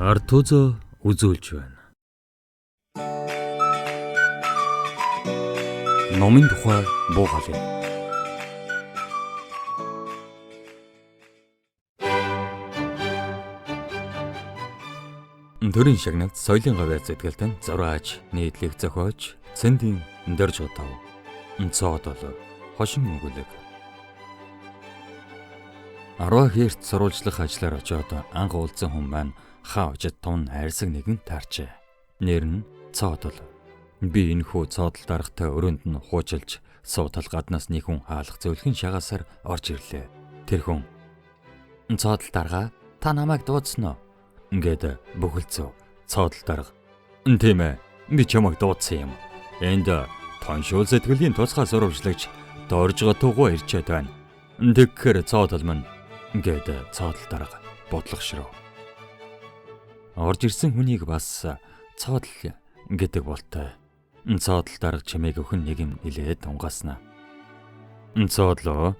Ард түзөө үзүүлж байна. Номын тухай буугалын. Төрийн шагнагт соёлын гавьяа зэтгэлтэн зураач, нийтлэг зохиож, цэндийн дөрж удав. Цоодол хошин өгүүлэг. 10 хэрт сурвалжлах ажлаар очоод анх уулзсан хүн маань хаа очид тун хайрсаг нэгэн таарчээ. Нэр нь Цоодол. Би энэхүү цоодол даргатай өрөөнд нь хуучилж суутал гаднаас нэг хүн хаалх зөвлөхөн шагаасаар орж ирлээ. Тэр хүн "Цоодол дарга, та намайг дуудсан уу?" Ингээд бөхөлцөө. Цоодол дарга. "Тийм ээ, би чамайг дуудсан юм. Энд тоншуул сэтгэлийн тусгай сурвалжлагч дорж гатуугаа ирчээд байна. Тэгэхээр цоодол минь" ингээд цоодол дарга бодлогошроо. Орж ирсэн хүнийг бас цоодол гэдэг болтой. Цоодол дарга чимээг өхөн нэг юм нилээд унгаснаа. "Цоодлоо,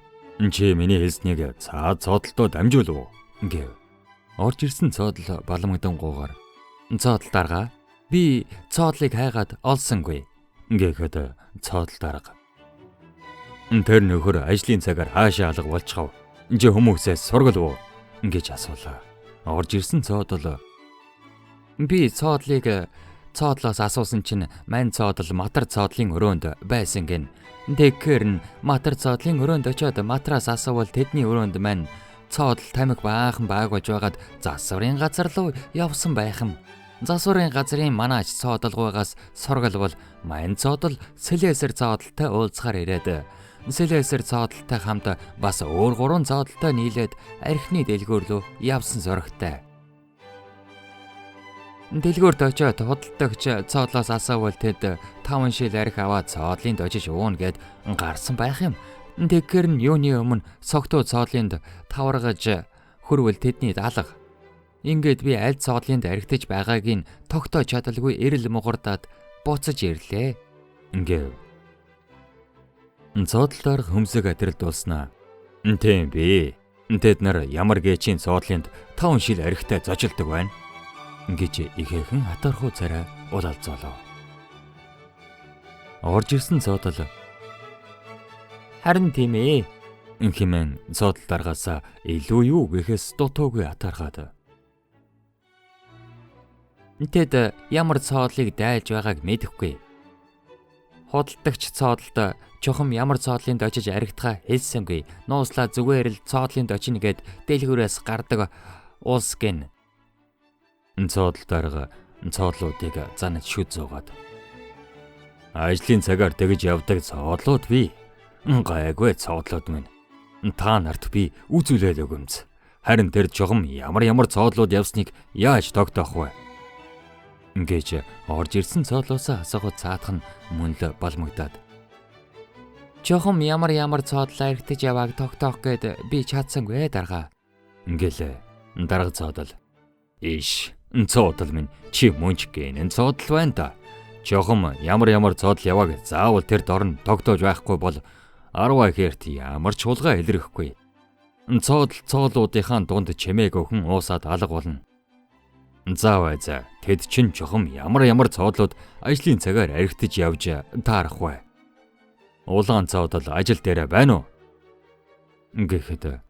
чи миний хэлснийг цоодолтой дамжуул уу?" гэв. Орж ирсэн цоодол баламгдангуугаар "Цоодол дарга, би цоодлыг хайгаад олсонгүй" гэхэд цоодол дарга "Тэр нөхөр ажлын цагаар хаашаа алга болчихов. Чи хүмүүсээс сургал уу?" гэж асуулаа. Орж ирсэн цоодол "Би цоодлоос асуусан чинь мань цоодол матар цоодлын өрөөнд байсан гин. Тэгэхээр нь матар цоодлын өрөөнд очиод матраас асуувал тэдний өрөөнд мань цоодол тамхи баахан байгуулж байгаад засварын газар руу явсан байх юм. Засварын газрын манаач цоодолгоогоос сургалвал мань цоодол Сэлэсэр цоодолтой уулзахаар ирээд Сэлэсэр цоодолтой хамт бас өөр 3 цоодолтой нийлээд архины дэлгүүр рүү явсан зурагтай. Дэлгүүрт очиод худалдагч цоодлоос асуувал тэд 5 шил архи аваад цоодлынд очиж уuna гэд гарсан байх юм. Тэгэхээр нь юуны өмнө согтуу цоодлынд таваргаж хөрвөл тэдний даалга. Ингээд би аль цоодлынд архитаж байгааг нь тогтоож чадалгүй эрэл мугардаад буцаж ирлээ. Ингээд цоодлоор хөмсөг атрилдуулснаа. "Тийм би. Тэд нар ямар гээчийн цоодлынд 5 шил архитай зожилдог байна" гэж ихээхэн хатархуу царай улаалцоолоо. Орж ирсэн цоодол "Харин тийм ээ" хэмээн цоодол даргаасаа илүү юу гэхээс дутуугүй атархаад. "Тэд ямар цоодлыг дайлж байгааг мэдэхгүй. Худалдагч цоодолд чухам ямар цоодлынд очиж архитгаа хэлсэнгүй. Нууслаа зүгээр л цоодлынд очино гэд дэлгүүрээс гардаг улс гин." Цоодол дарга цоодлуудыг занаж шүд зуугаад "Ажлын цагаар тэгж явдаг цоодлууд бий. Гайгүй цоодлууд минь. Та нарт би үзүүлээд өгөмз. Харин тэр жогом ямар цоодлууд явсныг яаж тогтоох вэ?" гэж орж ирсэн цоодлоосоо асуугаад цаадах нь мөн л балмагдаад. "Жогом ямар цоодлоо архитаж явааг тогтоох гээд би чадсангүй дарга" гэлээ. Дарга цоодол "Иш, цоодол минь чи мөнч гэнэн цоодол байна да. Жогом ямар цоодол явааг заавал тэр дорн тогтоож байхгүй бол 10 хэрт ямар ч хулгай илэрхгүй. Цоодлуудынхаа дунд чимээг өхөн уусаад алга болно. Заавал тэд чин жогом ямар цоодлууд ажлын цагаар архитаж явж таарах вэ? Улаан цоодол ажил дээр байна уу?" гэхэд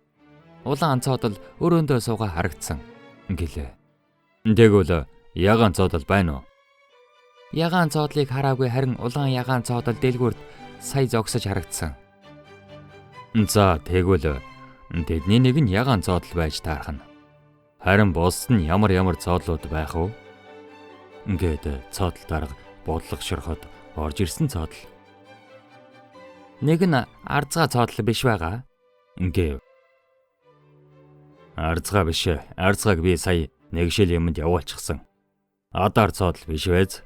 улаан цоодол өрөөндөө суугаа харагдсан гэлээ. "Тэгвэл ягаан цоодол байна уу?" "Ягаан цоодлыг хараагүй, харин улаан ягаан цоодол дэлгүүрт сая зогсож харагдсан." "За тэгвэл тэдний нэг нь ягаан цоодол байж таарах нь. Харин бусд нь ямар цоодлууд байх вэ?" Ингээд цоодол дарга бодлогошроход орж ирсэн цоодол "Нэг нь арцгаа цоодол биш байгаа" гэв. "Арцгаа биш. Арцгааг би сая нэг шил юмд явуулчихсан. Адар цоодол биш вэз?"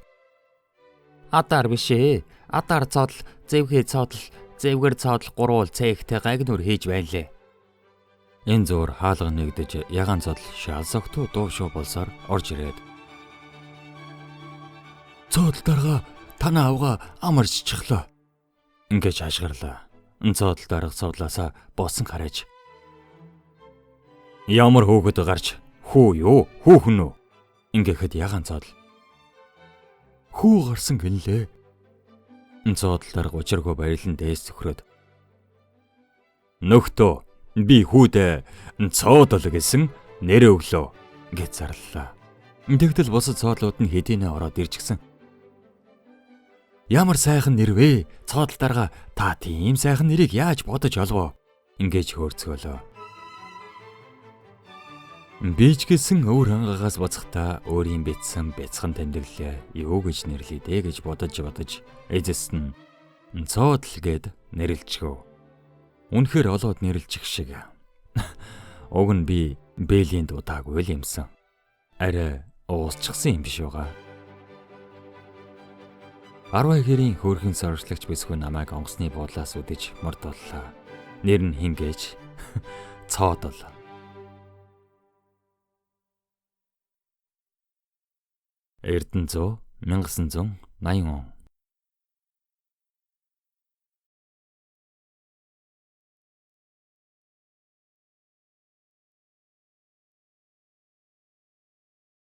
"Адар биш ээ. Адар цоодол, зэвхий цоодол, зэвгэр цоодол гурвал цээгтэй гагнур хийж байна лээ." Энэ зуур хаалга нэгдэж ягаан цоодол шалсогтуу дуушуу болсоор орж ирээд "Цоодол дарга, танаа авгаа амарч чихлоо" гэж хашгирлаа. Цоодол дарга цоодлаасаа боосон хараач. "Ямар хөөгд гарч хүү юу? Хүүхэн үү?" Ингээхэд ягаан цоодол. Хүү гарсан гинлээ. Цоодолтоор гучиргүй баярлан дээс зөвхрөөд. Нөхдөө би хүүдээ цоодол гэсэн нэр өглөө гэж зарлалаа. Тэгтэл бусад цоодлууд нь хэдийнэ ороод ирж гисэн. Ямар сайхан нэр вэ? Цоодолтарга та тийм сайхан нэрийг яаж бодож олов? Ингэж хөөрцгөөлөө. Би ч гэсэн өөр хангагаас буцахтаа өөрийн битсэн бяцхан тэмдэглэлээ юу гэж нэрлэе дээ гэж бодож эзэс нь цоодол гэд нэрлэлчгөө. Үнэхээр олоод нэрлэлчих шиг. Уг нь би Бэлийн дуудаагүй л юмсан. Арай уусчихсан юм биш байгаа. 12 гэрийн хөөрхөн соржлагч бисгүй намайг онгоцны буудлаас үдэж мордоллоо. Нэр нь хингээж цоодол. Эрдэнэ 100 1980 он.